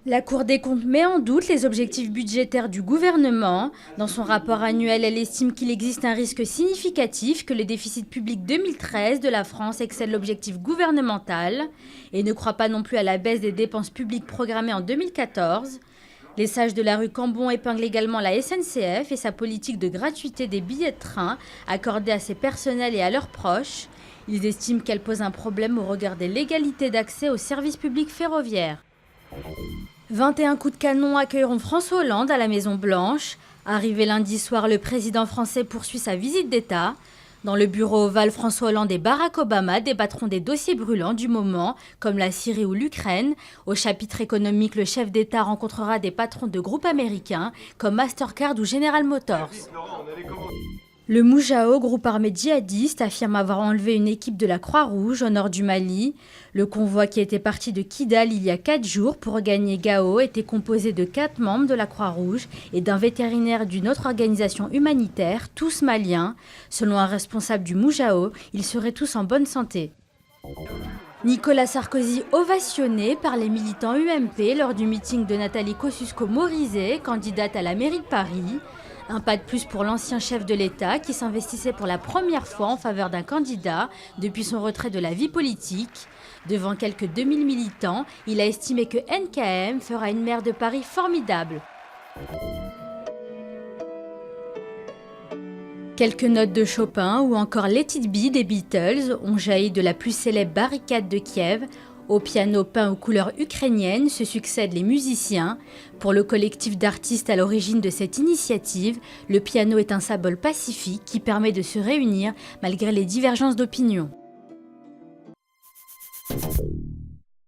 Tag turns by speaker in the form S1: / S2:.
S1: La Cour des comptes met en doute les objectifs budgétaires du gouvernement. Dans son rapport annuel, elle estime qu'il existe un risque significatif que le déficit public 2013 de la France excède l'objectif gouvernemental et ne croit pas non plus à la baisse des dépenses publiques programmées en 2014. Les sages de la rue Cambon épinglent également la SNCF et sa politique de gratuité des billets de train accordés à ses personnels et à leurs proches. Ils estiment qu'elle pose un problème au regard des légalités d'accès aux services publics ferroviaires. 21 coups de canon accueilleront François Hollande à la Maison-Blanche. Arrivé lundi soir, le président français poursuit sa visite d'État. Dans le bureau ovale, François Hollande et Barack Obama débattront des dossiers brûlants du moment, comme la Syrie ou l'Ukraine. Au chapitre économique, le chef d'État rencontrera des patrons de groupes américains, comme Mastercard ou General Motors. Le Moujao, groupe armé djihadiste, affirme avoir enlevé une équipe de la Croix-Rouge au nord du Mali. Le convoi qui était parti de Kidal il y a 4 jours pour regagner Gao était composé de 4 membres de la Croix-Rouge et d'un vétérinaire d'une autre organisation humanitaire, tous maliens. Selon un responsable du Moujao, ils seraient tous en bonne santé. Nicolas Sarkozy ovationné par les militants UMP lors du meeting de Nathalie Kosciusko-Morizet, candidate à la mairie de Paris. Un pas de plus pour l'ancien chef de l'État qui s'investissait pour la première fois en faveur d'un candidat depuis son retrait de la vie politique. Devant quelques 2000 militants, il a estimé que NKM fera une maire de Paris formidable. Quelques notes de Chopin ou encore Let It Be des Beatles ont jailli de la plus célèbre barricade de Kiev. Au piano peint aux couleurs ukrainiennes se succèdent les musiciens. Pour le collectif d'artistes à l'origine de cette initiative, le piano est un symbole pacifique qui permet de se réunir malgré les divergences d'opinion.